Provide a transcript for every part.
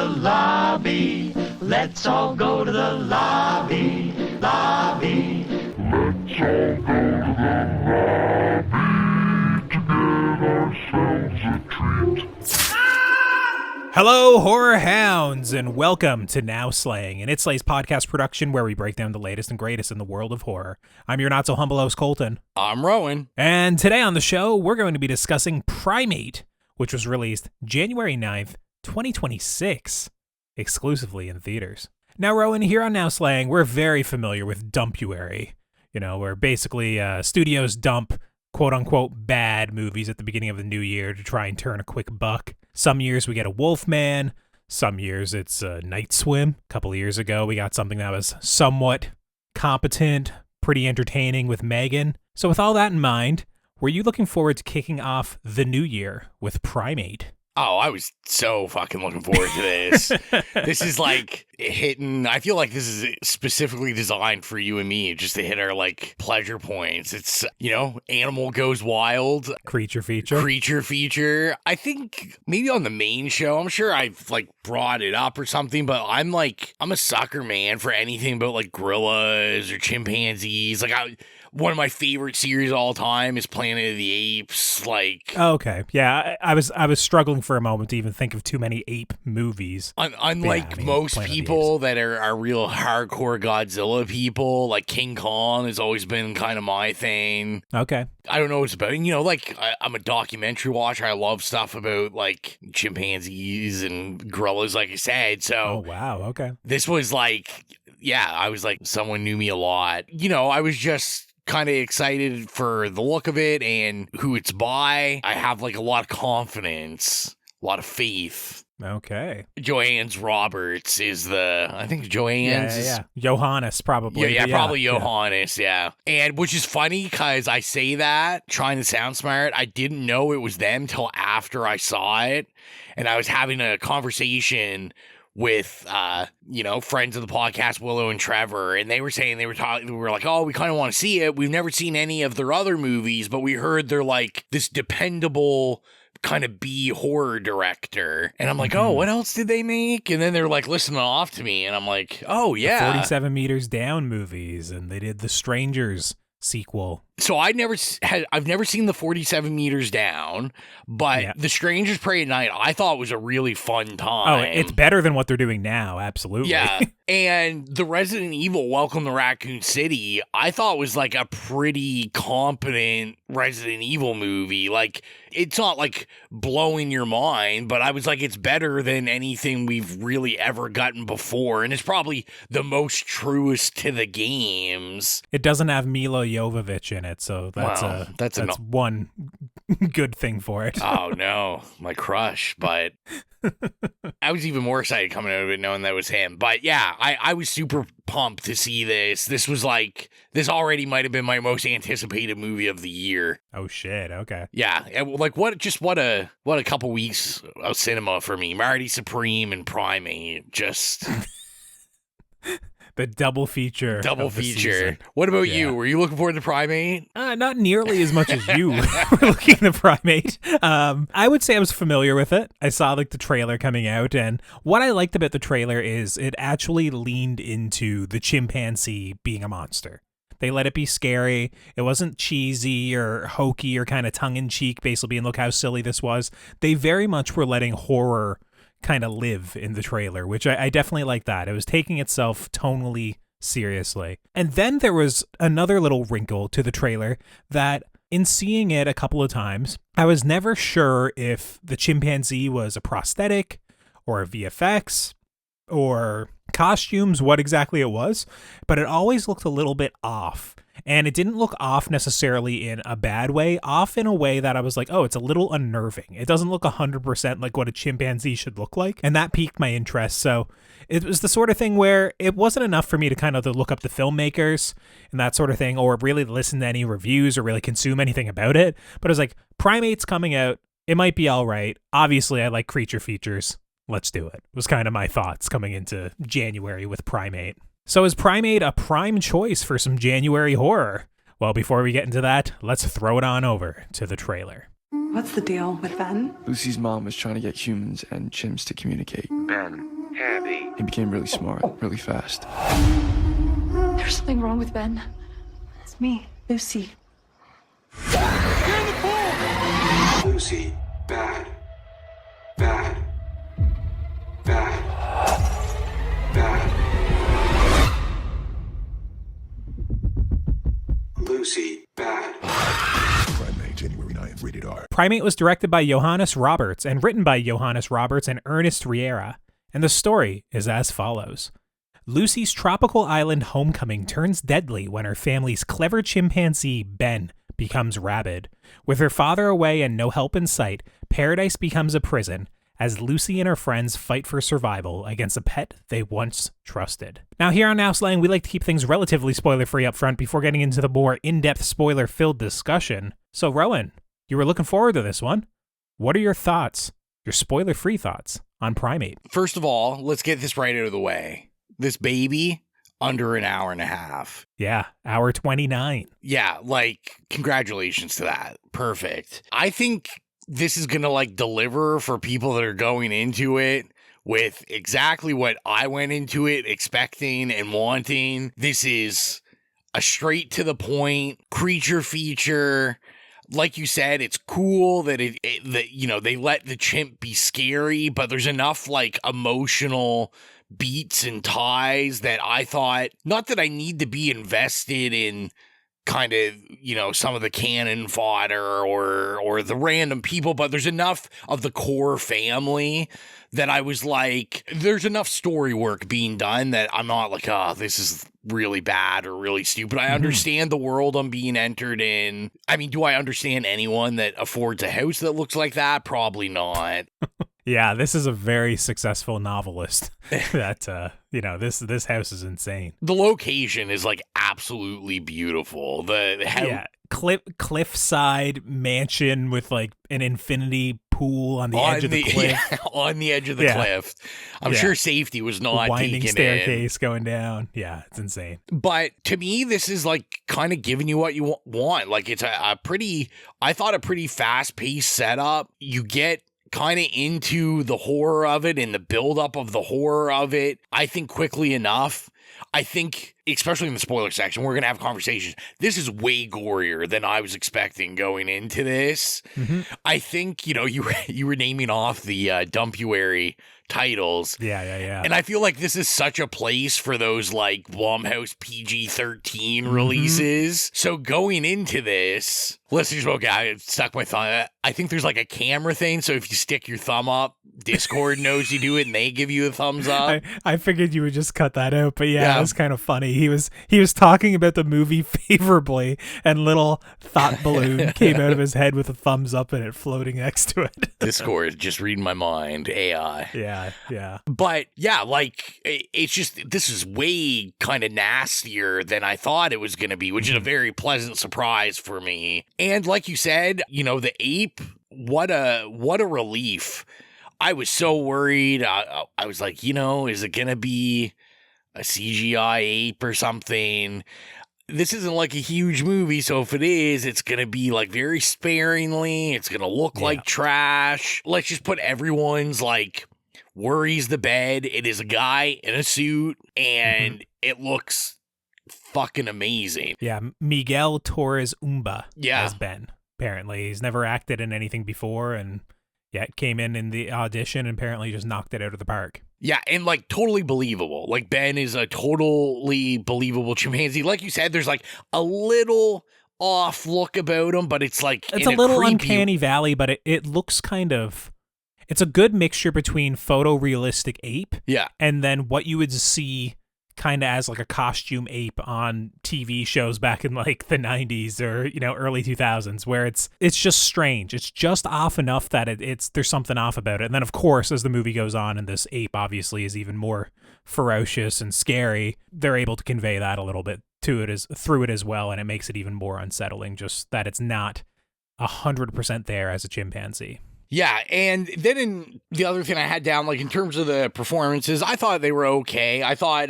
lobby. Let's all go to the lobby, lobby. Let's all go to the lobby to get ourselves a treat. Hello, horror hounds, and welcome to Now Slaying, an It Slays podcast production where we break down the latest and greatest in the world of horror. I'm your not-so-humble host, Colton. I'm Rowan. And today on the show, we're going to be discussing Primate, which was released January 9th, 2026, exclusively in theaters. Now, Rowan, here on Now Slaying, we're very familiar with dumpuary, where basically studios dump quote-unquote bad movies at the beginning of the new year to try and turn a quick buck. Some years we get a Wolfman, some years it's a Night Swim. A couple of years ago we got something that was somewhat competent, pretty entertaining with Megan. So with all that in mind, were you looking forward to kicking off the new year with Primate? Oh, I was so fucking looking forward to this. This is like hitting, I feel like this is specifically designed for you and me, just to hit our like pleasure points. It's, Animal Goes Wild. Creature feature. I think maybe on the main show, I'm sure I've like brought it up or something, but I'm a sucker, man, for anything about like gorillas or chimpanzees. One of my favorite series of all time is Planet of the Apes. Okay, yeah, I was struggling for a moment to even think of too many ape movies. Unlike most Planet people that are real hardcore Godzilla people, like King Kong has always been kind of my thing. Okay. I don't know what it's about. I'm a documentary watcher. I love stuff about like chimpanzees and gorillas, like I said. So, oh wow, okay. This was I was like, someone knew me a lot. I was just kind of excited for the look of it and who it's by. I have like a lot of confidence, a lot of faith. Okay. Johannes Roberts is I think Johannes. Yeah. Johannes, probably. Yeah, probably Johannes, yeah. And which is funny because I say that, trying to sound smart, I didn't know it was them till after I saw it. And I was having a conversation with, friends of the podcast, Willow and Trevor, and they were saying, we were like, oh, we kind of want to see it. We've never seen any of their other movies, but we heard they're like this dependable kind of B horror director. And I'm like, oh, what else did they make? And then they're like listening off to me, and I'm like, oh, yeah. The 47 Meters Down movies, and they did the Strangers sequel. So I've never seen the 47 Meters Down, but The Strangers Prey at Night I thought was a really fun time. Oh, it's better than what they're doing now, absolutely. Yeah, and the Resident Evil Welcome to Raccoon City I thought was like a pretty competent Resident Evil movie. Like, it's not like blowing your mind, but I was like, it's better than anything we've really ever gotten before, and it's probably the most truest to the games. It doesn't have Mila Jovovich in it, so that's one good thing for it. Oh no, my crush, but I was even more excited coming out of it knowing that was him. But yeah, I was super pumped to see this. This already might have been my most anticipated movie of the year. Oh shit, okay. Yeah, what a couple weeks of cinema for me. Marty Supreme and Primate, just the double feature. What about you? Were you looking forward to Primate? Not nearly as much as you were looking at Primate. I would say I was familiar with it. I saw the trailer coming out, and what I liked about the trailer is it actually leaned into the chimpanzee being a monster. They let it be scary. It wasn't cheesy or hokey or kind of tongue-in-cheek, basically being, look how silly this was. They very much were letting horror kind of live in the trailer, which I definitely like that. It was taking itself tonally seriously. And then there was another little wrinkle to the trailer that, in seeing it a couple of times, I was never sure if the chimpanzee was a prosthetic or a VFX or costumes, what exactly it was, but it always looked a little bit off. And it didn't look off necessarily in a bad way, off in a way that I was like, oh, it's a little unnerving. It doesn't look 100% like what a chimpanzee should look like. And that piqued my interest. So it was the sort of thing where it wasn't enough for me to kind of look up the filmmakers and that sort of thing, or really listen to any reviews or really consume anything about it. But I was like, Primate's coming out. It might be all right. Obviously, I like creature features. Let's do it. Was kind of my thoughts coming into January with Primate. So is Primate a prime choice for some January horror? Well, before we get into that, let's throw it on over to the trailer. What's the deal with Ben? Lucy's mom was trying to get humans and chimps to communicate. Ben, Happy. He became really smart, really fast. There's something wrong with Ben. It's me, Lucy. Lucy, bad. Bad. Bad. Bad. Lucy, bad. Primate, January 9th, rated R. Primate was directed by Johannes Roberts and written by Johannes Roberts and Ernest Riera, and the story is as follows. Lucy's tropical island homecoming turns deadly when her family's clever chimpanzee, Ben, becomes rabid. With her father away and no help in sight, paradise becomes a prison as Lucy and her friends fight for survival against a pet they once trusted. Now, here on Now Slang, we like to keep things relatively spoiler-free up front before getting into the more in-depth spoiler-filled discussion. So, Rowan, you were looking forward to this one. What are your thoughts, your spoiler-free thoughts, on Primate? First of all, let's get this right out of the way. This baby, under an hour and a half. Yeah, hour 29. Yeah, like, congratulations to that. Perfect. I think this is going to, like, deliver for people that are going into it with exactly what I went into it expecting and wanting. This is a straight to the point creature feature. Like you said, it's cool that that you know, they let the chimp be scary, but there's enough, like, emotional beats and ties that I thought, not that I need to be invested in kind of, you know, some of the cannon fodder or the random people, but there's enough of the core family that I was like, there's enough story work being done that I'm not like, oh, this is really bad or really stupid. I understand the world I'm being entered in. I mean, do I understand anyone that affords a house that looks like that? Probably not. Yeah, this is a very successfsal novelist. That you know, this house is insane. The location is like absolutely beautiful. Cliffside mansion with like an infinity pool on the edge of the cliff. Yeah, on the edge of the cliff. I'm sure safety was not winding taken staircase going down. Yeah, it's insane. But to me, this is like kind of giving you what you want. Like it's a pretty fast-paced setup. You get kind of into the horror of it and the buildup of the horror of it, I think, quickly enough. I think, especially in the spoiler section, we're going to have conversations. This is way gorier than I was expecting going into this. Mm-hmm. I think, you know, you were naming off the dumpuary titles. Yeah. And I feel like this is such a place for those like Blumhouse PG-13 releases. So going into this, let's just I stuck my thumb. I think there's like a camera thing. So if you stick your thumb up, Discord knows you do it and they give you a thumbs up. I figured you would just cut that out, but yeah, it was kind of funny. He was talking about the movie favorably, and little thought balloon came out of his head with a thumbs up in it floating next to it. Discord just reading my mind, AI. Yeah. But yeah, like it's just, this is way kind of nastier than I thought it was going to be, which is a very pleasant surprise for me. And like you said, you know, the ape, what a relief. I was so worried. I was like, you know, is it going to be a CGI ape or something? This isn't like a huge movie, so if it is, it's going to be like very sparingly. It's going to look like trash. Let's just put everyone's like worries to bed. It is a guy in a suit, and it looks fucking amazing. Yeah, Miguel Torres Umba as Ben. Apparently, he's never acted in anything before, and it came in the audition and apparently just knocked it out of the park. Yeah, and like totally believable. Like Ben is a totally believable chimpanzee. Like you said, there's like a little off look about him, but it's like it's a little uncanny valley, but it looks kind of, it's a good mixture between photorealistic ape and then what you would see kind of as like a costume ape on TV shows back in like the 90s or, you know, early 2000s, where it's just strange. It's just off enough that there's something off about it. And then of course, as the movie goes on and this ape obviously is even more ferocious and scary, they're able to convey that a little bit through it as well, and it makes it even more unsettling, just that it's not 100% there as a chimpanzee. Yeah, and then in the other thing I had down, like in terms of the performances, I thought they were okay. I thought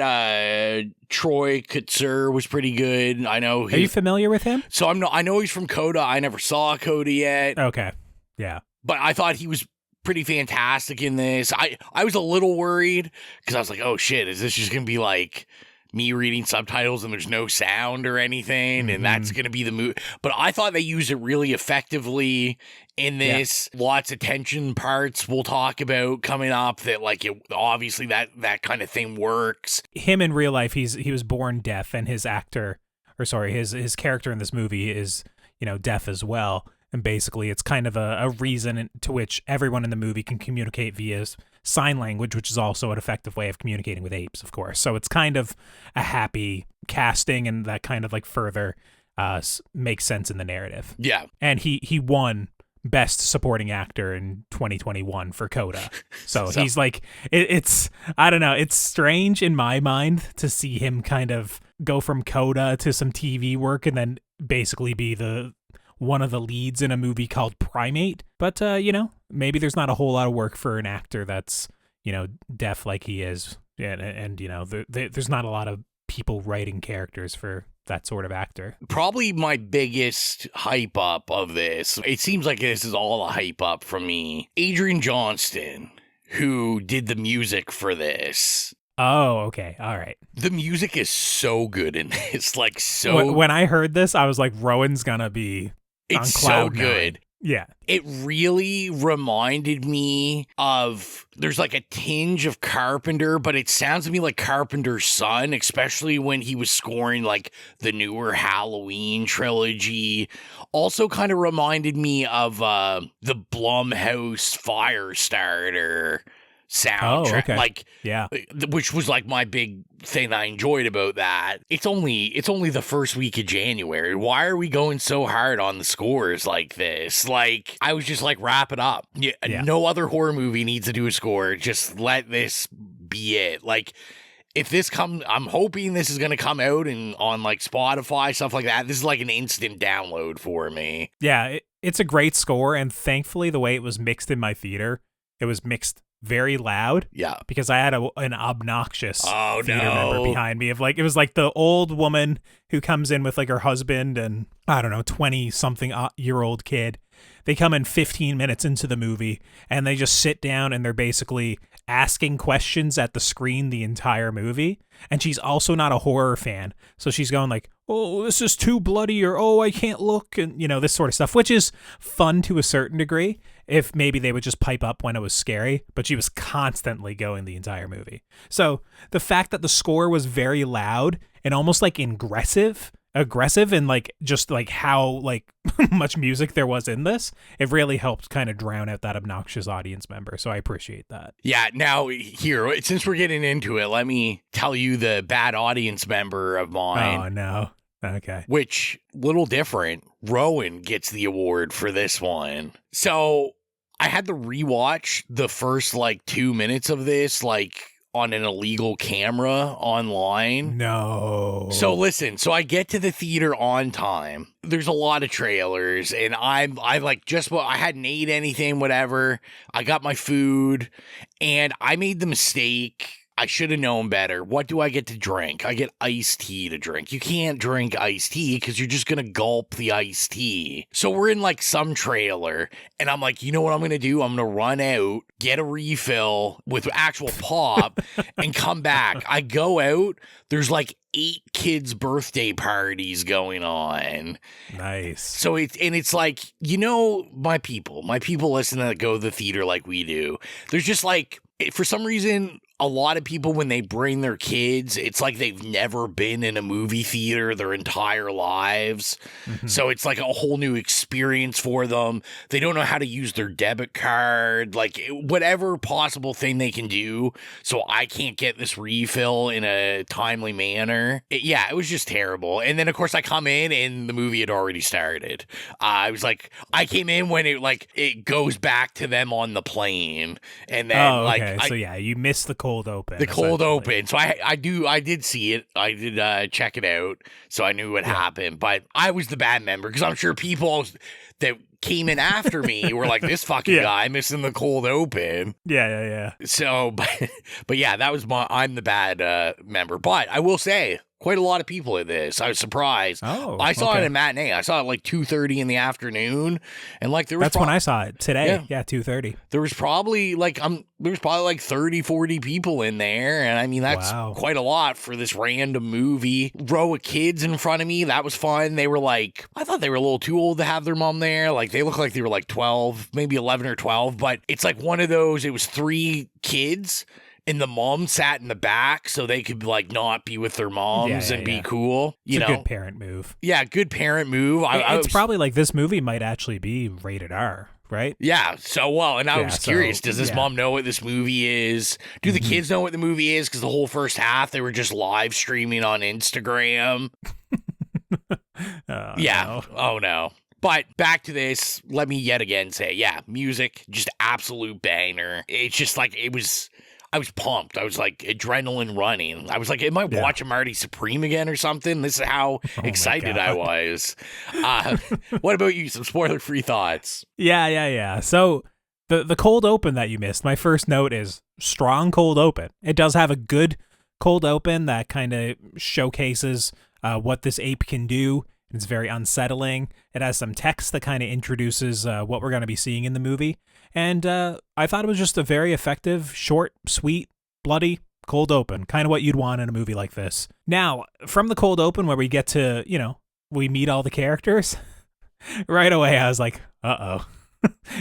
Troy Kotsur was pretty good. I know. Are you familiar with him? So I know he's from Coda. I never saw Coda yet. Okay, yeah. But I thought he was pretty fantastic in this. I was a little worried because I was like, oh shit, is this just going to be like me reading subtitles and there's no sound or anything, and that's going to be the movie? But I thought they used it really effectively in this. Lots of tension parts we'll talk about coming up that like it obviously that kind of thing works. Him in real life, he was born deaf, and his his character in this movie is, deaf as well. And basically it's kind of a reason to which everyone in the movie can communicate via sign language, which is also an effective way of communicating with apes, of course. So it's kind of a happy casting, and that kind of like further makes sense in the narrative. Yeah. And he won Best Supporting Actor in 2021 for Coda. So he's like, it's I don't know, it's strange in my mind to see him kind of go from Coda to some TV work and then basically be one of the leads in a movie called Primate. But, maybe there's not a whole lot of work for an actor that's, deaf like he is. And there's not a lot of people writing characters for that sort of actor. Probably my biggest hype up of this, it seems like this is all a hype up from me. Adrian Johnston, who did the music for this. Oh, okay. All right. The music is so good in this. Like, so... When I heard this, I was like, Rowan's gonna be it's on cloud so good. nine. Yeah. It really reminded me of, there's like a tinge of Carpenter, but it sounds to me like Carpenter's son, especially when he was scoring like the newer Halloween trilogy. Also kind of reminded me of the Blumhouse Firestarter soundtrack. Oh, okay. Like, yeah, which was like my big thing that I enjoyed about that. It's only the first week of January. Why are we going so hard on the scores like this? Like, I was just like, wrap it up. Yeah. No other horror movie needs to do a score. Just let this be it. Like, if this I'm hoping this is going to come out and on like Spotify, stuff like that. This is like an instant download for me. Yeah, it's a great score, and thankfully the way it was mixed in my theater, it was mixed very loud. Yeah. Because I had an obnoxious theater member behind me. It was like the old woman who comes in with like her husband and, I don't know, 20-something-year-old kid. They come in 15 minutes into the movie and they just sit down and they're basically asking questions at the screen the entire movie. And she's also not a horror fan. So she's going like, oh, this is too bloody, or oh, I can't look, and this sort of stuff, which is fun to a certain degree if maybe they would just pipe up when it was scary, but she was constantly going the entire movie. So the fact that the score was very loud and almost like aggressive and like just like how like much music there was in this, it really helped kind of drown out that obnoxious audience member. So I appreciate that. Yeah. Now here, since we're getting into it, let me tell you the bad audience member of mine. Oh no. Okay. Which, little different. Rowan gets the award for this one. So I had to rewatch the first like 2 minutes of this, like on an illegal camera online. No. So listen, so I get to the theater on time. There's a lot of trailers, and I hadn't ate anything, whatever. I got my food, and I made the mistake. I should have known better. What do I get to drink? I get iced tea to drink. You can't drink iced tea because you're just going to gulp the iced tea. So we're in like some trailer, and I'm like, you know what I'm going to do? I'm going to run out, get a refill with actual pop, and come back. I go out. There's like 8 kids' birthday parties going on. Nice. So it's like, my people listen that go to the theater like we do. There's just like, for some reason, a lot of people, when they bring their kids, it's like they've never been in a movie theater their entire lives. Mm-hmm. So it's like a whole new experience for them. They don't know how to use their debit card, like whatever possible thing they can do. So I can't get this refill in a timely manner. It was just terrible. And then, of course, I come in and the movie had already started. I was like, I came in when it goes back to them on the plane. And then, so you missed the cold open. The cold open. So I did see it. I did check it out. So I knew what happened. But I was the bad member because I'm sure people that came in after me were like, this fucking guy missing the cold open. Yeah. So, but yeah, that was I'm the bad member. But I will say, quite a lot of people at this. I was surprised. Oh, I saw it okay. in matinee. I saw it like 2:30 in the afternoon, and like there was That's when I saw it today. Yeah, 2:30. there was probably like 30, 40 people in there, and I mean that's Wow. quite a lot for this random movie. Row of kids in front of me. That was fun. They were like, I thought they were a little too old to have their mom there. Like they looked like they were like 12, maybe 11 or 12, but it's like one of those. It was 3 kids. And the mom sat in the back so they could like not be with their moms and be cool. It's a good parent move. Yeah, good parent move. It's probably like this movie might actually be rated R, right? Yeah, so well, and I was curious, does this mom know what this movie is? Do the kids know what the movie is? Because the whole first half, they were just live streaming on Instagram. No. Oh, no. But back to this, let me yet again say, yeah, music, just absolute banger. It's just like, I was pumped. I was like adrenaline running. I was like, am I watching Marty Supreme again or something? This is how excited I was. What about you? Some spoiler-free thoughts? Yeah. So the cold open that you missed, my first note is strong cold open. It does have a good cold open that kind of showcases what this ape can do. It's very unsettling. It has some text that kind of introduces what we're going to be seeing in the movie. And I thought it was just a very effective, short, sweet, bloody, cold open. Kind of what you'd want in a movie like this. Now, from the cold open where we get to, we meet all the characters, right away I was like, uh-oh.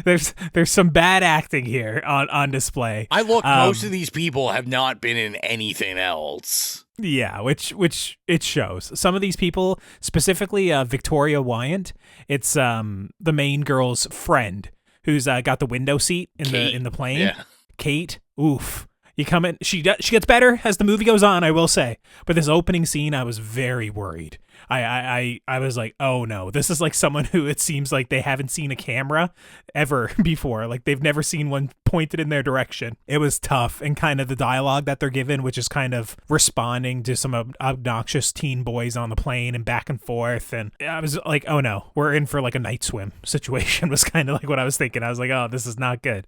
There's some bad acting here on display. Most of these people have not been in anything else. Yeah, which it shows. Some of these people, specifically Victoria Wyant, it's the main girl's friend who's got the window seat in the plane. Yeah. Kate, oof. You come in, she gets better as the movie goes on, I will say. But this opening scene, I was very worried. I was like, oh no, this is like someone who it seems like they haven't seen a camera ever before. Like they've never seen one pointed in their direction. It was tough, and kind of the dialogue that they're given, which is kind of responding to some obnoxious teen boys on the plane and back and forth. And I was like, oh no, we're in for like a night swim situation was kind of like what I was thinking. I was like, oh, this is not good.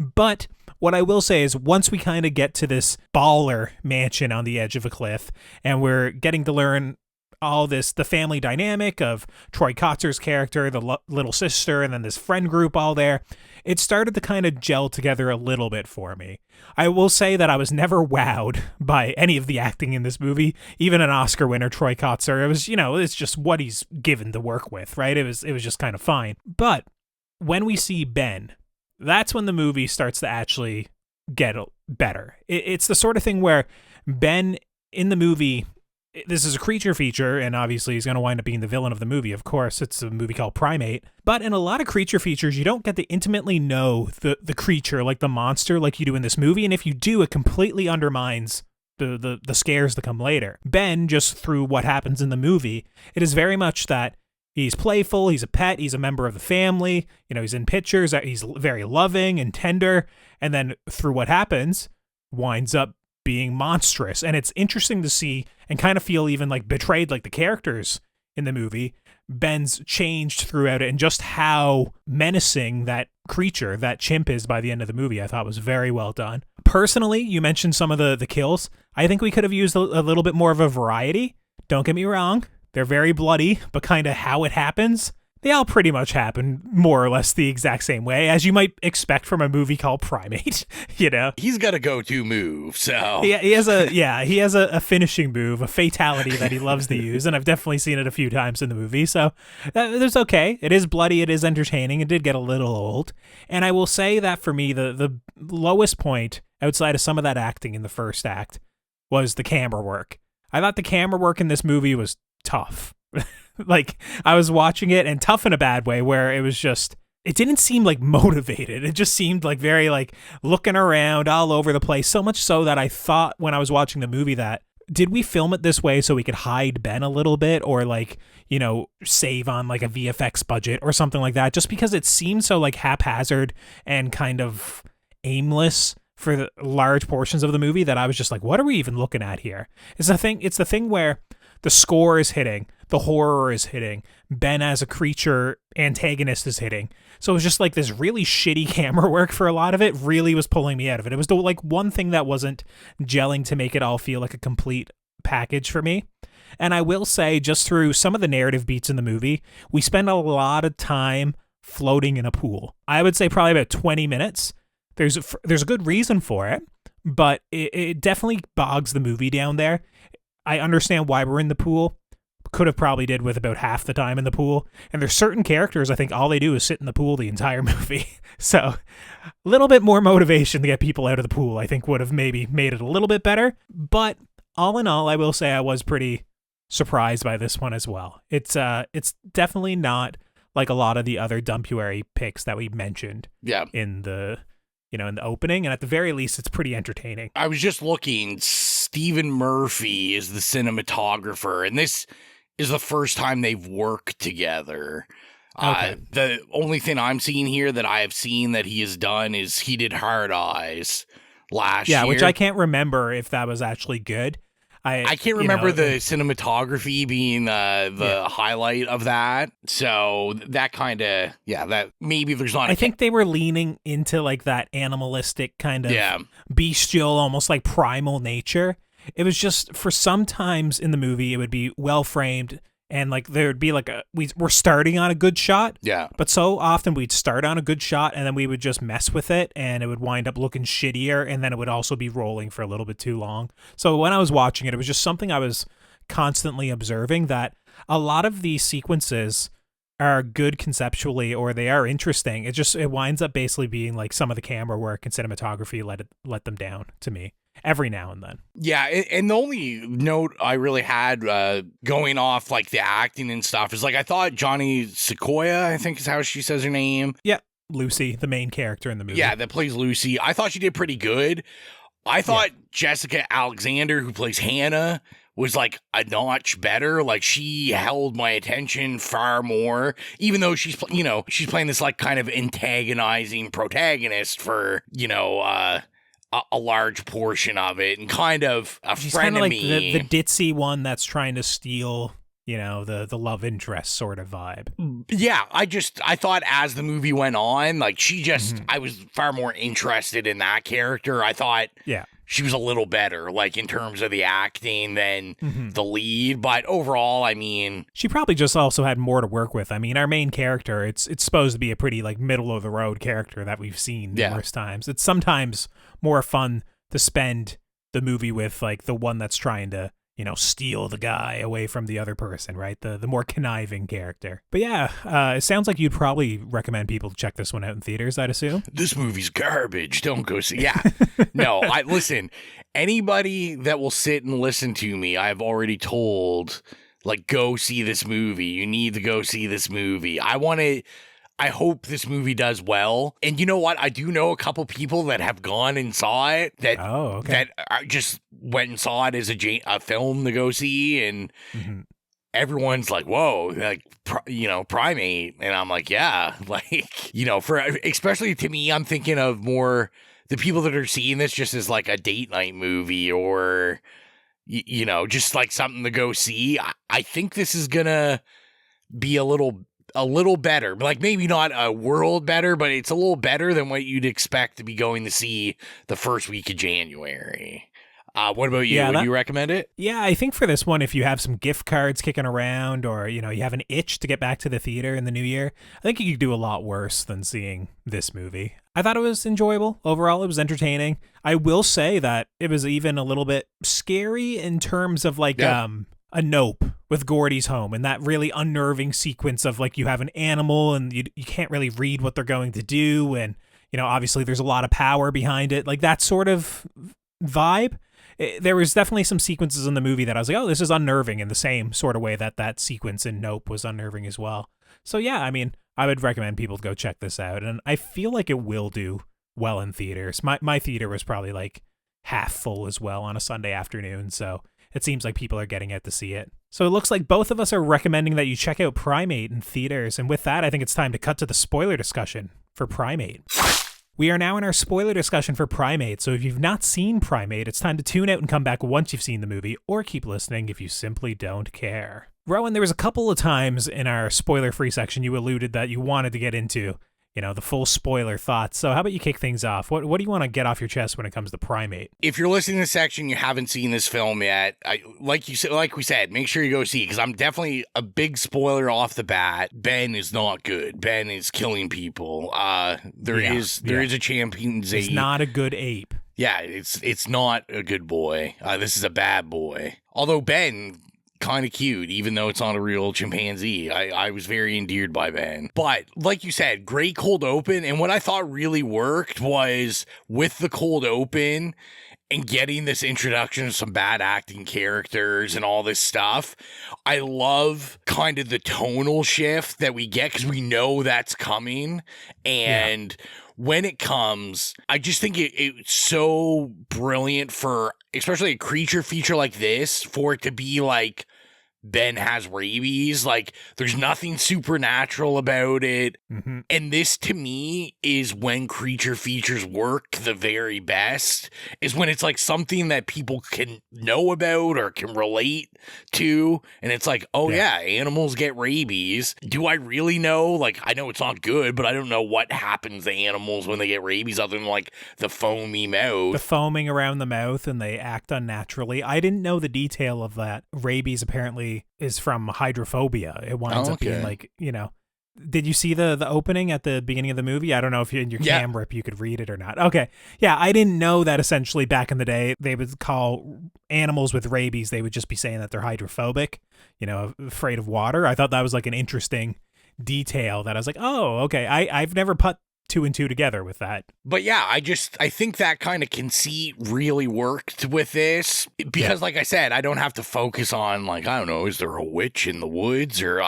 But what I will say is once we kind of get to this baller mansion on the edge of a cliff and we're getting to learn all this, the family dynamic of Troy Kotzer's character, the little sister, and then this friend group all there, it started to kind of gel together a little bit for me. I will say that I was never wowed by any of the acting in this movie, even an Oscar winner, Troy Kotzer. It was, it's just what he's given to work with, right? It was just kind of fine. But when we see Ben, that's when the movie starts to actually get better. It's the sort of thing where Ben in the movie, this is a creature feature, and obviously he's going to wind up being the villain of the movie. Of course, it's a movie called Primate. But in a lot of creature features, you don't get to intimately know the creature, like the monster, like you do in this movie. And if you do, it completely undermines the scares that come later. Ben, just through what happens in the movie, it is very much that he's playful, he's a pet, he's a member of the family, he's in pictures, he's very loving and tender, and then through what happens, winds up being monstrous. And it's interesting to see and kind of feel even like betrayed, like the characters in the movie. Ben's changed throughout it, and just how menacing that creature, that chimp, is by the end of the movie, I thought was very well done. Personally, you mentioned some of the kills. I think we could have used a little bit more of a variety. Don't get me wrong. They're very bloody, but kind of how it happens, they all pretty much happen more or less the exact same way, as you might expect from a movie called Primate, He's got a go-to move, so... He has a finishing move, a fatality that he loves to use, and I've definitely seen it a few times in the movie, so there's okay. It is bloody, it is entertaining, it did get a little old, and I will say that for me, the lowest point, outside of some of that acting in the first act, was the camera work. I thought the camera work in this movie was tough. Like, I was watching it, and tough in a bad way, where it was just, it didn't seem like motivated. It just seemed like very like looking around all over the place, so much so that I thought when I was watching the movie that, did we film it this way so we could hide Ben a little bit, or like, save on like a VFX budget or something like that, just because it seemed so like haphazard and kind of aimless for the large portions of the movie that I was just like, what are we even looking at here? It's the thing where the score is hitting, the horror is hitting, Ben as a creature antagonist is hitting. So it was just like this really shitty camera work for a lot of it really was pulling me out of it. It was the like one thing that wasn't gelling to make it all feel like a complete package for me. And I will say, just through some of the narrative beats in the movie, we spend a lot of time floating in a pool. I would say probably about 20 minutes. There's a good reason for it, but it definitely bogs the movie down there. I understand why we're in the pool. Could have probably did with about half the time in the pool. And there's certain characters, I think all they do is sit in the pool the entire movie. So a little bit more motivation to get people out of the pool, I think would have maybe made it a little bit better. But all in all, I will say I was pretty surprised by this one as well. It's definitely not like a lot of the other Dumpuary picks that we mentioned in the in the opening, and at the very least it's pretty entertaining. I was just looking, Stephen Murphy is the cinematographer, and this is the first time they've worked together. Okay. The only thing I'm seeing here that I have seen that he has done is he did Hard Eyes last year. Yeah, which I can't remember if that was actually good. I can't remember the cinematography being the highlight of that. So that kind of, that maybe there's not. I think they were leaning into like that animalistic kind of bestial, almost like primal nature. It was just for sometimes in the movie, it would be well framed. And like there would be like we're starting on a good shot. Yeah. But so often we'd start on a good shot and then we would just mess with it and it would wind up looking shittier, and then it would also be rolling for a little bit too long. So when I was watching it, it was just something I was constantly observing, that a lot of these sequences are good conceptually or they are interesting. It winds up basically being like some of the camera work and cinematography let them down to me every now and then. Yeah, and the only note I really had going off like the acting and stuff is like I thought Johnny Sequoia, I think is how she says her name. Yeah, Lucy, the main character in the movie. Yeah, that plays Lucy. I thought she did pretty good. I thought Jessica Alexander, who plays Hannah, was like a notch better. Like she held my attention far more, even though she's playing this like kind of antagonizing protagonist for, a large portion of it, and kind of She's friend of like me. The ditzy one that's trying to steal, the love interest sort of vibe. Yeah, I thought as the movie went on, like she just, I was far more interested in that character. I thought she was a little better, like in terms of the acting than the lead. But overall, I mean, she probably just also had more to work with. I mean, our main character, it's supposed to be a pretty like middle of the road character that we've seen numerous times. It's sometimes more fun to spend the movie with like the one that's trying to, steal the guy away from the other person, right? The more conniving character. But yeah, it sounds like you'd probably recommend people check this one out in theaters, I'd assume. This movie's garbage. Don't go see. Yeah. No, listen, anybody that will sit and listen to me, I've already told, like, go see this movie. You need to go see this movie. I hope this movie does well. And you know what? I do know a couple people that have gone and saw it that just went and saw it as a film to go see. And everyone's like, whoa, like, Primate. And I'm like, yeah, like, for especially to me, I'm thinking of more the people that are seeing this just as like a date night movie or, just like something to go see. I think this is going to be a little better, like maybe not a world better, but it's a little better than what you'd expect to be going to see the first week of January. What about you? Yeah, Would you recommend it? Yeah, I think for this one, if you have some gift cards kicking around or, you have an itch to get back to the theater in the new year, I think you could do a lot worse than seeing this movie. I thought it was enjoyable. Overall, it was entertaining. I will say that it was even a little bit scary in terms of like a Nope with Gordy's home and that really unnerving sequence of like you have an animal and you can't really read what they're going to do. And, obviously there's a lot of power behind it. Like that sort of vibe. There was definitely some sequences in the movie that I was like, oh, this is unnerving in the same sort of way that sequence in Nope was unnerving as well. So yeah, I mean, I would recommend people go check this out. And I feel like it will do well in theaters. My theater was probably like half full as well on a Sunday afternoon. So it seems like people are getting out to see it. So it looks like both of us are recommending that you check out Primate in theaters. And with that, I think it's time to cut to the spoiler discussion for Primate. We are now in our spoiler discussion for Primate. So if you've not seen Primate, it's time to tune out and come back once you've seen the movie, or keep listening if you simply don't care. Rowan, there was a couple of times in our spoiler-free section you alluded that you wanted to get into, the full spoiler thoughts. So how about you kick things off? What do you want to get off your chest when it comes to Primate? If you're listening to this section, you haven't seen this film yet, like we said, make sure you go see it, because I'm definitely a big spoiler off the bat. Ben is not good. Ben is killing people. There is a chimpanzee. He's not a good ape. Yeah, it's not a good boy. This is a bad boy. Although Ben, kind of cute, even though it's not a real chimpanzee. I was very endeared by Ben. But like you said, great cold open. And what I thought really worked was with the cold open and getting this introduction of some bad acting characters and all this stuff. I love kind of the tonal shift that we get because we know that's coming. And when it comes, I just think it's so brilliant for, especially a creature feature like this, for it to be like Ben has rabies. Like, there's nothing supernatural about it. Mm-hmm. And this, to me, is when creature features work the very best, is when it's like something that people can know about or can relate to. And it's like, oh yeah, animals get rabies. Do I really know? Like, I know it's not good, but I don't know what happens to animals when they get rabies other than like the foamy mouth. The foaming around the mouth and they act unnaturally. I didn't know the detail of that. Rabies apparently is from hydrophobia. It winds up being like, did you see the opening at the beginning of the movie? I don't know if in your cam rip you could read it or not. Okay. Yeah, I didn't know that essentially back in the day they would call animals with rabies, they would just be saying that they're hydrophobic, afraid of water. I thought that was like an interesting detail that I was like, oh, okay. I've never put two and two together with that. But yeah, I think that kind of conceit really worked with this because like I said, I don't have to focus on like, I don't know, is there a witch in the woods or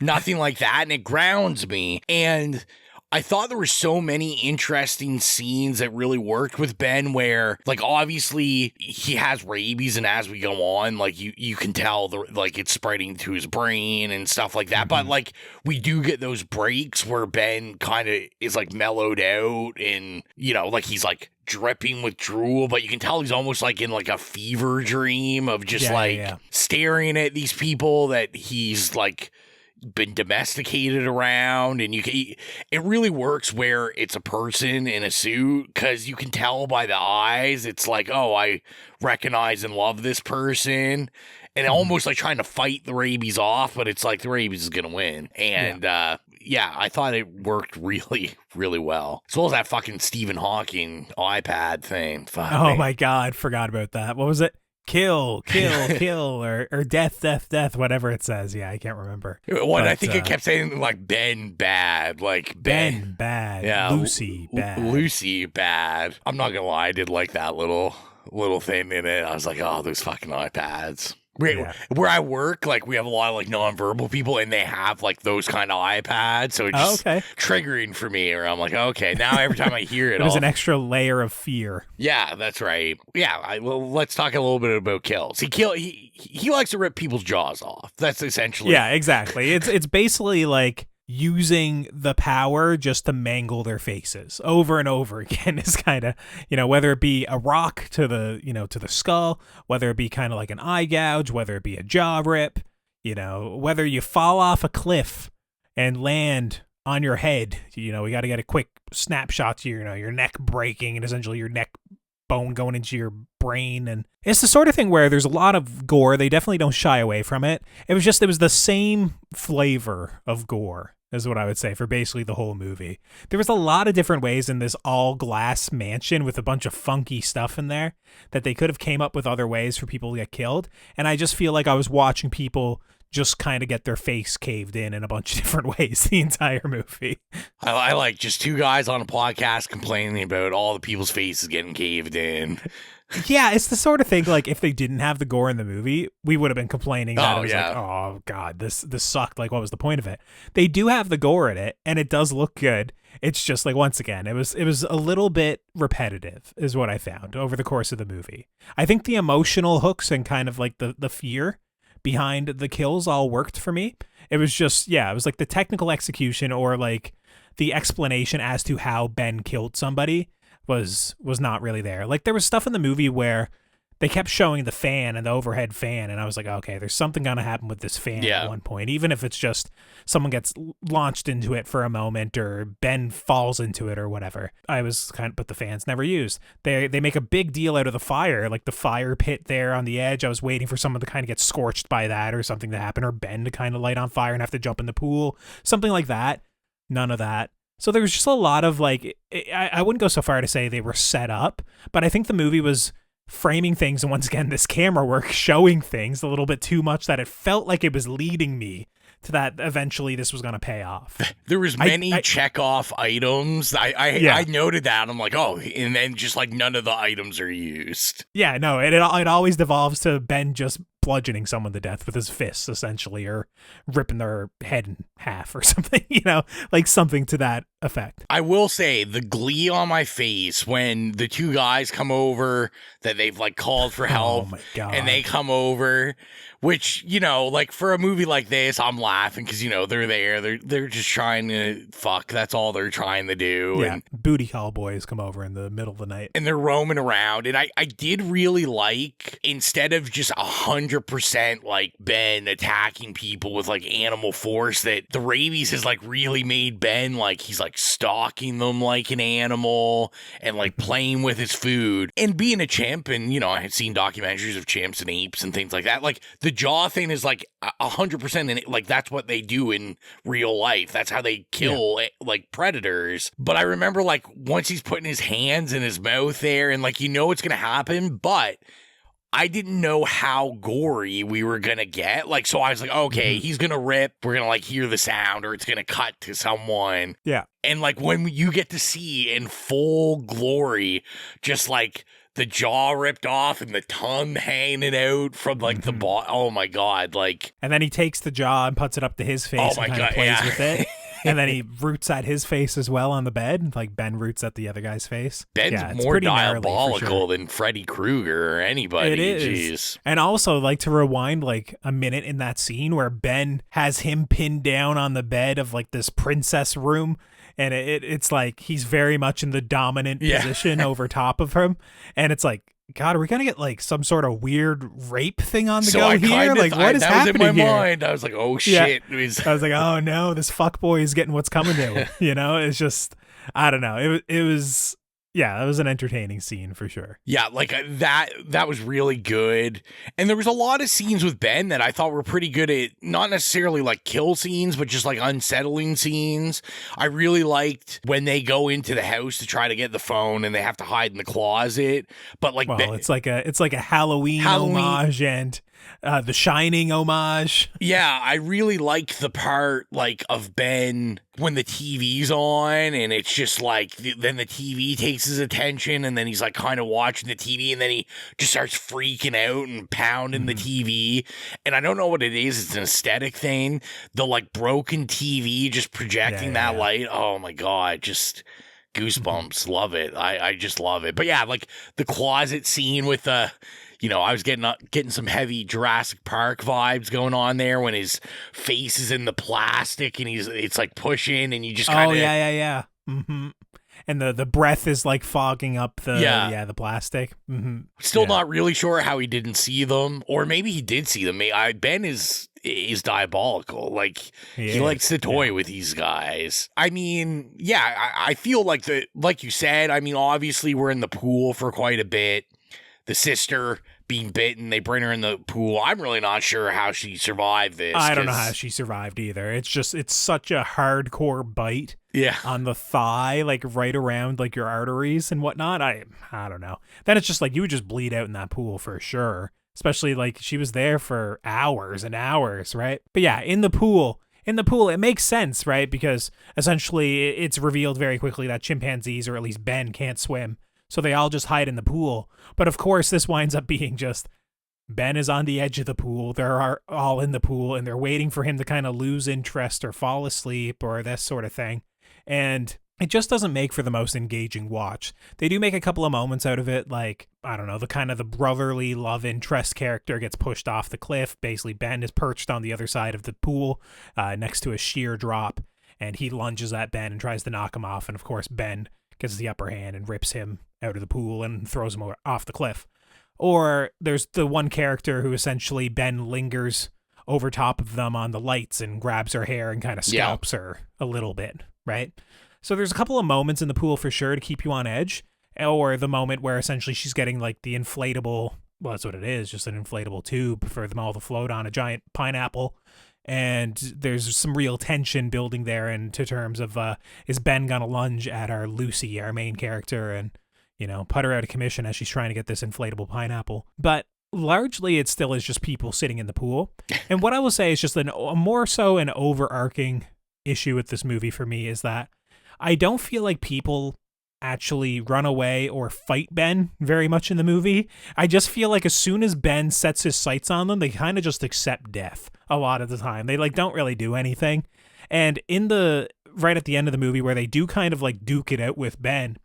nothing like that. And it grounds me. And I thought there were so many interesting scenes that really worked with Ben where, like, obviously he has rabies and as we go on, like, you can tell, like, it's spreading to his brain and stuff like that. But, like, we do get those breaks where Ben kind of is, like, mellowed out and, like, he's, like, dripping with drool, but you can tell he's almost like in like a fever dream of just staring at these people that he's like been domesticated around. And it really works where it's a person in a suit because you can tell by the eyes, it's like, oh, I recognize and love this person. And almost like trying to fight the rabies off, but it's like the rabies is going to win. And I thought it worked really, really well. As well as that fucking Stephen Hawking iPad thing. Fuck, my God, forgot about that. What was it? Kill, or death, whatever it says. Yeah, I can't remember. Well, I think it kept saying like Ben bad, like Ben bad, yeah, Lucy bad. Lucy bad. I'm not gonna lie, I did like that little thing in it. I was like, oh, those fucking iPads. Where I work, like we have a lot of like nonverbal people, and they have like those kind of iPads, so it's just triggering for me. Or I'm like, okay, now every time I hear it, there's an extra layer of fear. Yeah, that's right. Yeah, let's talk a little bit about kills. He likes to rip people's jaws off. That's essentially exactly. It's basically like using the power just to mangle their faces over and over again is kind of, whether it be a rock to the, to the skull, whether it be kind of like an eye gouge, whether it be a jaw rip, whether you fall off a cliff and land on your head, we got to get a quick snapshot to your neck breaking and essentially your neck bone going into your brain. And it's the sort of thing where there's a lot of gore. They definitely don't shy away from it. It was the same flavor of gore is what I would say for basically the whole movie. There was a lot of different ways in this all glass mansion with a bunch of funky stuff in there that they could have came up with other ways for people to get killed. And I just feel like I was watching people just kind of get their face caved in a bunch of different ways the entire movie. I like just two guys on a podcast complaining about all the people's faces getting caved in. Yeah, it's the sort of thing, like, if they didn't have the gore in the movie, we would have been complaining that it was like, oh, God, this sucked. Like, what was the point of it? They do have the gore in it, and it does look good. It's just, like, once again, it was a little bit repetitive, is what I found, over the course of the movie. I think the emotional hooks and kind of, like, the fear behind the kills all worked for me. It was just, it was, like, the technical execution or, like, the explanation as to how Ben killed somebody was not really there. Like, there was stuff in the movie where they kept showing the fan and the overhead fan, and I was like, okay, there's something gonna happen with this fan at one point, even if it's just someone gets launched into it for a moment or Ben falls into it or whatever. I was but the fan's never used. They make a big deal out of the fire, like the fire pit there on the edge. I was waiting for someone to kind of get scorched by that or something to happen, or Ben to kind of light on fire and have to jump in the pool, something like that. None of that. So there was just a lot of I wouldn't go so far to say they were set up, but I think the movie was framing things, and once again this camera work showing things a little bit too much that it felt like it was leading me to that eventually this was going to pay off. There was many check off items. I noted that. I'm like, oh, and then just like none of the items are used. Yeah, no, it always devolves to Ben just bludgeoning someone to death with his fists, essentially, or ripping their head in half or something, like something to that effect. I will say the glee on my face when the two guys come over that they've like called for help. Oh my God. And they come over, which, like for a movie like this, I'm laughing because, they're there. They're just trying to fuck. That's all they're trying to do. Yeah, and booty call boys come over in the middle of the night. And they're roaming around. And I did really like, instead of just 100% like Ben attacking people with like animal force, that the rabies has like really made Ben like he's like stalking them like an animal and like playing with his food and being a chimp. And, I had seen documentaries of chimps and apes and things like that. Like the jaw thing is like 100% in it. Like that's what they do in real life. That's how they kill like predators. But I remember like once he's putting his hands in his mouth there and like, it's going to happen, but I didn't know how gory we were going to get. Like, so I was like, okay, he's going to rip. We're going to like hear the sound or it's going to cut to someone. Yeah. And like when you get to see in full glory, just like the jaw ripped off and the tongue hanging out from like the oh my God. Like, and then he takes the jaw and puts it up to his face and kind of plays with it. And then he roots at his face as well on the bed, like Ben roots at the other guy's face. Ben's more diabolical than Freddy Krueger or anybody. It is. Jeez. And also, like, to rewind like a minute in that scene where Ben has him pinned down on the bed of like this princess room, and it's like he's very much in the dominant position over top of him, and it's like, God, are we gonna get like some sort of weird rape thing on the go here? Like, what is happening here? That was in my here? mind. I was like, oh shit. I was like, oh no, this fuckboy is getting what's coming to him. It's just, I don't know. It was. Yeah, that was an entertaining scene for sure. Yeah, like that was really good. And there was a lot of scenes with Ben that I thought were pretty good at, not necessarily like kill scenes, but just like unsettling scenes. I really liked when they go into the house to try to get the phone and they have to hide in the closet. But like, it's like a Halloween homage and the Shining homage. Yeah, I really like the part like of Ben when the TV's on and it's just like then the TV takes his attention and then he's like kind of watching the TV and then he just starts freaking out and pounding the TV. And I don't know what it is. It's an aesthetic thing. The like broken TV just projecting that light. Oh my God, just goosebumps. Love it. I just love it. But yeah, like the closet scene with the I was getting some heavy Jurassic Park vibes going on there when his face is in the plastic and it's like pushing and you just kind of yeah. Mm-hmm. And the breath is like fogging up the plastic. Mm-hmm. Still not really sure how he didn't see them, or maybe he did see them. Ben is diabolical. Like he likes to toy with these guys. I mean, I feel like like you said. I mean, obviously we're in the pool for quite a bit. The sister being bitten, they bring her in the pool. I'm really not sure how she survived this. I don't know how she survived either. It's such a hardcore bite on the thigh, like right around like your arteries and whatnot. I don't know. Then it's just like you would just bleed out in that pool for sure. Especially like she was there for hours and hours, right? But yeah, in the pool, it makes sense, right? Because essentially it's revealed very quickly that chimpanzees, or at least Ben, can't swim. So they all just hide in the pool. But of course, this winds up being just Ben is on the edge of the pool. They're all in the pool and they're waiting for him to kind of lose interest or fall asleep or this sort of thing. And it just doesn't make for the most engaging watch. They do make a couple of moments out of it, like, I don't know, the brotherly love interest character gets pushed off the cliff. Basically, Ben is perched on the other side of the pool next to a sheer drop, and he lunges at Ben and tries to knock him off. And of course, Ben gets the upper hand and rips him out of the pool and throws him off the cliff. Or there's the one character who essentially Ben lingers over top of them on the lights and grabs her hair and kind of scalps her a little bit, right? So there's a couple of moments in the pool for sure to keep you on edge, or the moment where essentially she's getting like the inflatable, well, that's what it is, just an inflatable tube for them all to float on a giant pineapple. And there's some real tension building there into terms of, is Ben going to lunge at our Lucy, our main character, and, put her out of commission as she's trying to get this inflatable pineapple. But largely it still is just people sitting in the pool. And what I will say is just more so an overarching issue with this movie for me is that I don't feel like people actually run away or fight Ben very much in the movie. I just feel like as soon as Ben sets his sights on them, they kind of just accept death a lot of the time. They don't really do anything. And right at the end of the movie where they do kind of like duke it out with Ben,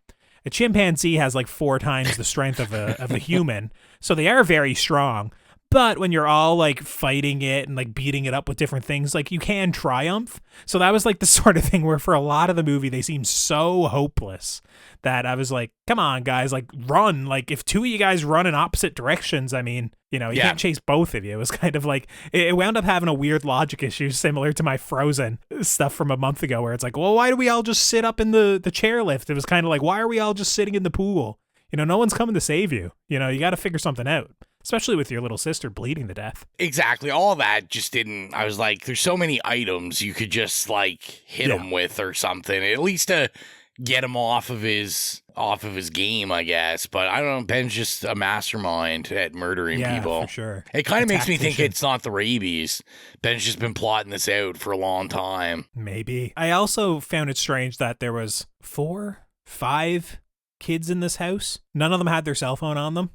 a chimpanzee has like 4 times the strength of a human. So they are very strong. But when you're all like fighting it and like beating it up with different things, like you can triumph. So that was like the sort of thing where for a lot of the movie, they seemed so hopeless that I was like, come on, guys, like run. Like if 2 of you guys run in opposite directions, I mean, you can't chase both of you. It was kind of like, it wound up having a weird logic issue similar to my Frozen stuff from a month ago where it's like, well, why do we all just sit up in the chairlift? It was kind of like, why are we all just sitting in the pool? No one's coming to save you. You got to figure something out. Especially with your little sister bleeding to death. Exactly. All that just didn't. I was like, there's so many items you could just like hit him with or something, at least to get him off of his game, I guess. But I don't know. Ben's just a mastermind at murdering people. Yeah, for sure. It kind of makes me think it's not the rabies. Ben's just been plotting this out for a long time. Maybe. I also found it strange that there was 4, 5 kids in this house. None of them had their cell phone on them.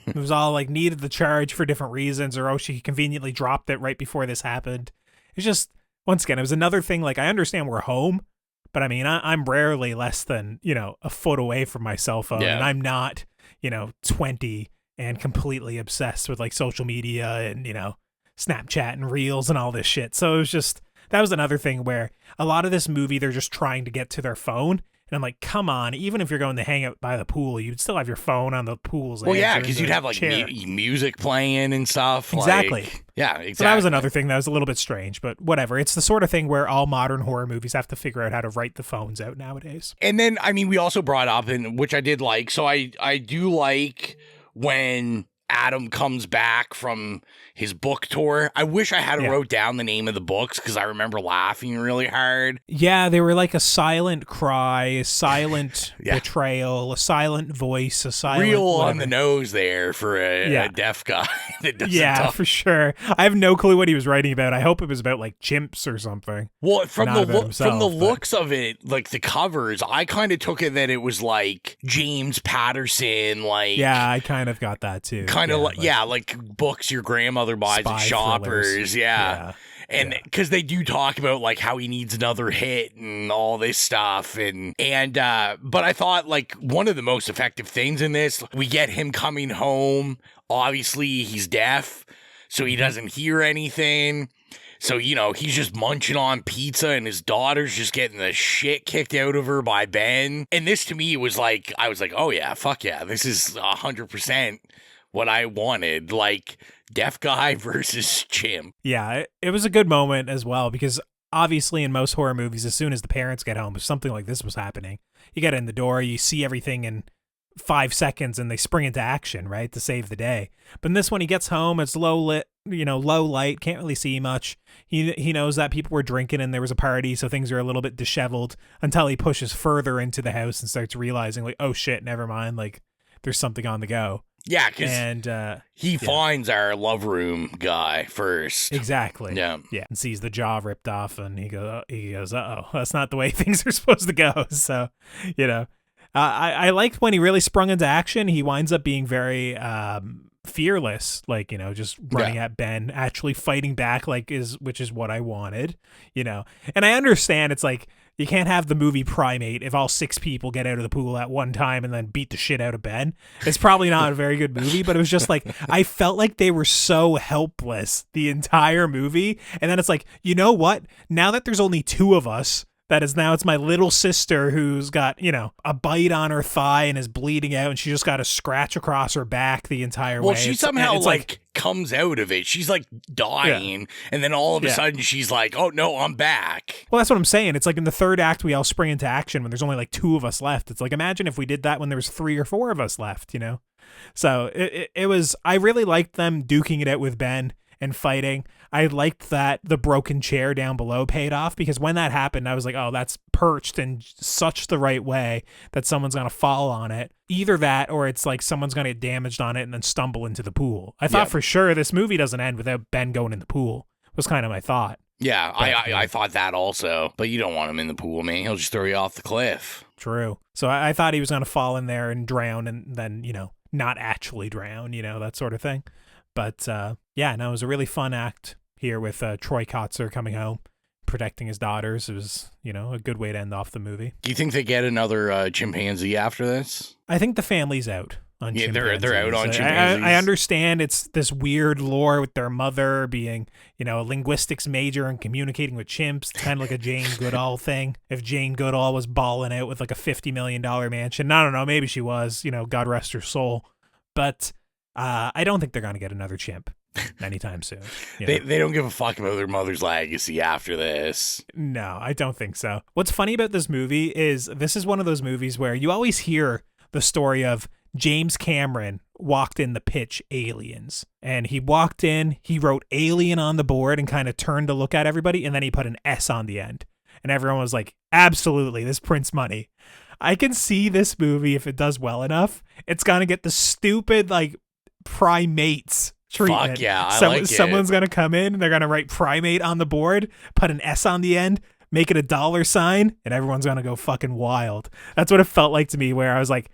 It was all like needed the charge for different reasons, or she conveniently dropped it right before this happened. It's just, once again, it was another thing. Like, I understand we're home, but I mean, I'm rarely less than, a foot away from my cell phone, and I'm not, 20 and completely obsessed with like social media and, Snapchat and Reels and all this shit. So it was just, that was another thing where a lot of this movie, they're just trying to get to their phone. And I'm like, come on, even if you're going to hang out by the pool, you'd still have your phone on the pool's edge. Well, yeah, because you'd have like music playing and stuff. Exactly. Yeah, exactly. So that was another thing that was a little bit strange, but whatever. It's the sort of thing where all modern horror movies have to figure out how to write the phones out nowadays. And then, I mean, we also brought up, and which I did like, so I do like when Adam comes back from his book tour. I wish I had wrote down the name of the books because I remember laughing really hard. Yeah, they were like a silent cry, a silent betrayal, a silent voice, a silent real whatever. On the nose there for a deaf guy that doesn't talk. For sure. I have no clue what he was writing about. I hope it was about like chimps or something. Well, from the looks of it, like the covers, I kind of took it that it was like James Patterson, like I kind of got that too. Kind of like books your grandmother buys at Shoppers, and because they do talk about like how he needs another hit and all this stuff, and but I thought like one of the most effective things in this, we get him coming home. Obviously, he's deaf, so he doesn't hear anything. So, he's just munching on pizza and his daughter's just getting the shit kicked out of her by Ben. And this to me was like, I was like, oh yeah, fuck yeah, this is 100% what I wanted. Like, deaf guy versus chimp. Yeah, it was a good moment as well, because obviously in most horror movies, as soon as the parents get home, if something like this was happening, you get in the door, you see everything in 5 seconds and they spring into action, right, to save the day. But in this one, he gets home, it's low light, can't really see much. He knows that people were drinking and there was a party, so things are a little bit disheveled until he pushes further into the house and starts realizing, like, oh shit, never mind, like, there's something on the go. Yeah, because he finds our love room guy first. Exactly. Yeah, and sees the jaw ripped off, and he goes, uh-oh, that's not the way things are supposed to go. So, I liked when he really sprung into action. He winds up being very fearless, like, just running at Ben, actually fighting back, which is what I wanted, And I understand it's like, you can't have the movie Primate if all 6 people get out of the pool at one time and then beat the shit out of Ben. It's probably not a very good movie, but it was just like, I felt like they were so helpless the entire movie. And then it's like, you know what? Now that there's only 2 of us, That is now it's my little sister who's got, a bite on her thigh and is bleeding out, and she just got a scratch across her back the entire way. Well, she somehow comes out of it. She's like dying, and then all of a sudden she's like, "Oh no, I'm back." Well, that's what I'm saying. It's like in the third act we all spring into action when there's only like 2 of us left. It's like, imagine if we did that when there was 3 or 4 of us left, So it was. I really liked them duking it out with Ben and fighting. I liked that the broken chair down below paid off, because when that happened, I was like, oh, that's perched in such the right way that someone's going to fall on it. Either that, or it's like someone's going to get damaged on it and then stumble into the pool. I thought for sure this movie doesn't end without Ben going in the pool, was kind of my thought. Yeah, I thought that also. But you don't want him in the pool, man. He'll just throw you off the cliff. True. So I thought he was going to fall in there and drown and then, not actually drown, that sort of thing. But no, it was a really fun act here with Troy Kotzer coming home, protecting his daughters. It was, a good way to end off the movie. Do you think they get another chimpanzee after this? I think the family's out on chimpanzees. They're out on chimpanzees. I understand it's this weird lore with their mother being, a linguistics major and communicating with chimps. It's kind of like a Jane Goodall thing. If Jane Goodall was balling out with like a $50 million mansion, I don't know, maybe she was, God rest her soul. But I don't think they're going to get another chimp anytime soon. They don't give a fuck about their mother's legacy after this. No, I don't think so. What's funny about this movie is this is one of those movies where you always hear the story of James Cameron walked in the pitch Aliens, and he walked in, he wrote Alien on the board and kind of turned to look at everybody, and then he put an S on the end, and everyone was like, absolutely, this prints money. I can see this movie, if it does well enough, it's gonna get the stupid Primates treatment. Fuck yeah, I like it. Someone's gonna come in and they're gonna write Primate on the board, put an S on the end, make it a $sign, and everyone's gonna go fucking wild. That's what it felt like to me, where I was like,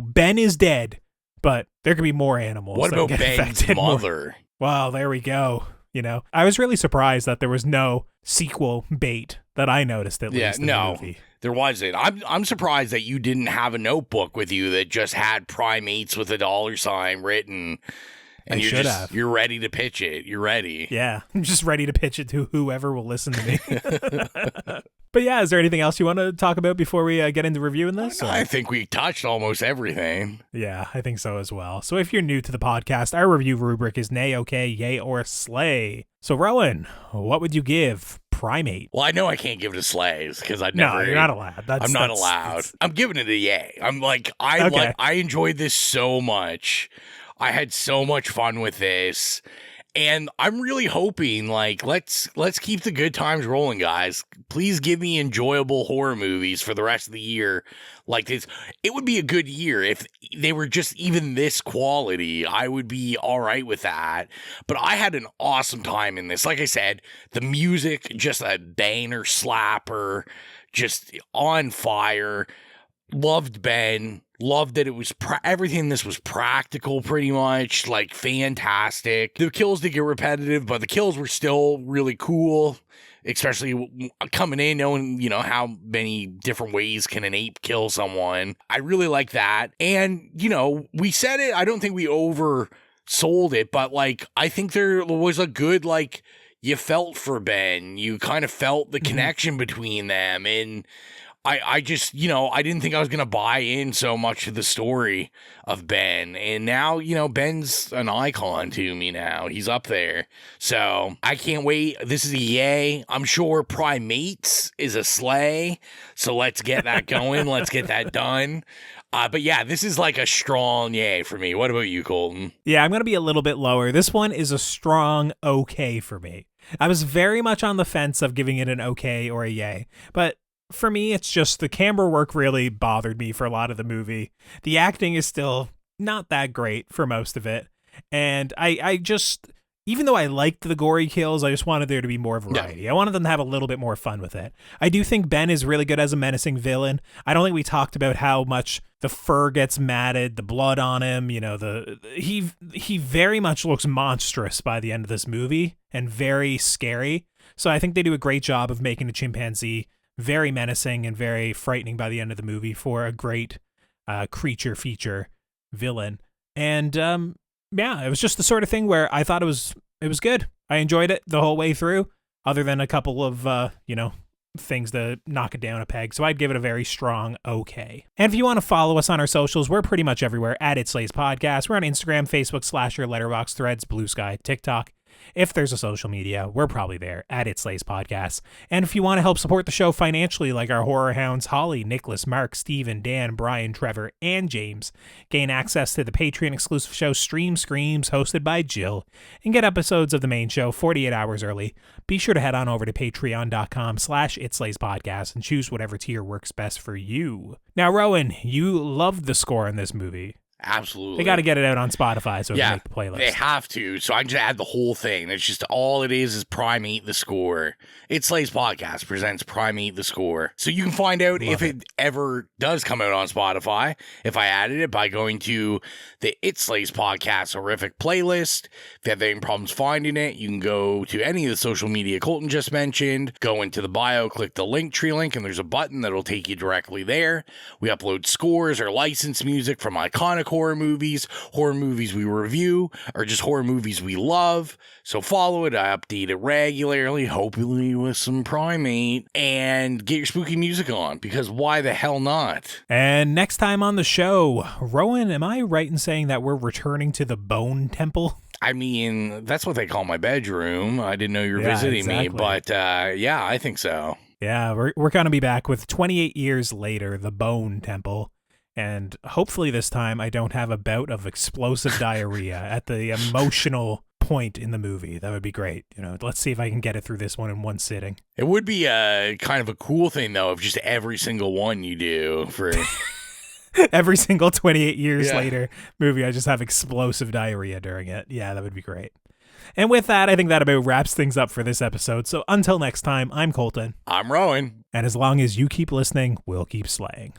Ben is dead, but there could be more animals. What about Ben's mother? Well, there we go. I was really surprised that there was no sequel bait that I noticed, at least in the movie. There wasn't. I'm surprised that you didn't have a notebook with you that just had Primates with a $sign written. And you're ready to pitch it. You're ready. Yeah, I'm just ready to pitch it to whoever will listen to me. But yeah, is there anything else you want to talk about before we get into reviewing this? I think we touched almost everything. Yeah, I think so as well. So if you're new to the podcast, our review rubric is nay, okay, yay, or slay. So Rowan, what would you give Primate? Well, I know I can't give it a slay because I'd never. No, you're not allowed. I'm not allowed. I'm giving it a yay. I'm like, I enjoyed this so much. I had so much fun with this, and I'm really hoping, let's keep the good times rolling, guys. Please give me enjoyable horror movies for the rest of the year like this. It would be a good year if they were just even this quality. I would be all right with that. But I had an awesome time in this. Like I said, the music, just a banger slapper, just on fire. Loved Ben. Loved that it was everything in this was practical, pretty much, fantastic. The kills did get repetitive, but the kills were still really cool, especially coming in knowing, how many different ways can an ape kill someone. I really like that. And, we said it, I don't think we oversold it, but I think there was a good, you felt for Ben. You kind of felt the connection between them, and I just, I didn't think I was going to buy in so much to the story of Ben. And now, Ben's an icon to me now. He's up there. So I can't wait. This is a yay. I'm sure Primates is a slay. So let's get that going. Let's get that done. But yeah, this is a strong yay for me. What about you, Colton? Yeah, I'm going to be a little bit lower. This one is a strong okay for me. I was very much on the fence of giving it an okay or a yay. But for me, it's just the camera work really bothered me for a lot of the movie. The acting is still not that great for most of it. And I just, even though I liked the gory kills, I just wanted there to be more variety. Yeah. I wanted them to have a little bit more fun with it. I do think Ben is really good as a menacing villain. I don't think we talked about how much the fur gets matted, the blood on him, he very much looks monstrous by the end of this movie and very scary. So I think they do a great job of making a chimpanzee very menacing and very frightening by the end of the movie for a great creature feature villain. And it was just the sort of thing where I thought it was good. I enjoyed it the whole way through, other than a couple of things to knock it down a peg. So I'd give it a very strong okay. And if you want to follow us on our socials, we're pretty much everywhere at It Slays Podcast. We're on Instagram, Facebook, Slasher, Letterboxd, Threads, Bluesky, TikTok. If there's a social media, we're probably there at It Slays Podcast. And if you want to help support the show financially, like our horror hounds, Holly, Nicholas, Mark, Steven, Dan, Brian, Trevor, and James, gain access to the Patreon exclusive show Stream Screams, hosted by Jill, and get episodes of the main show 48 hours early, be sure to head on over to patreon.com/itslayspodcast and choose whatever tier works best for you. Now, Rowan, you loved the score in this movie. Absolutely. They got to get it out on Spotify so we can make the playlist. They have to. So I can just add the whole thing. It's just all it is Primate the Score. It Slays Podcast presents Primate the Score. So you can find out if it ever does come out on Spotify, if I added it, by going to the It Slays Podcast horrific playlist. If you have any problems finding it, you can go to any of the social media Colton just mentioned, go into the bio, click the Linktree link, and there's a button that'll take you directly there. We upload scores or licensed music from iconic horror movies we review, or just horror movies we love. So follow it. I update it regularly, hopefully with some Primate, and get your spooky music on, because why the hell not? And next time on the show, Rowan, am I right in saying that we're returning to the Bone Temple? I mean, that's what they call my bedroom. I didn't know you were visiting me, but yeah, I think so. Yeah, we're going to be back with 28 years later, the Bone Temple. And hopefully this time I don't have a bout of explosive diarrhea at the emotional point in the movie. That would be great. Let's see if I can get it through this one in one sitting. It would be kind of a cool thing, though, if just every single one you do for... every single 28 years later movie, I just have explosive diarrhea during it. Yeah, that would be great. And with that, I think that about wraps things up for this episode. So until next time, I'm Colton. I'm Rowan. And as long as you keep listening, we'll keep slaying.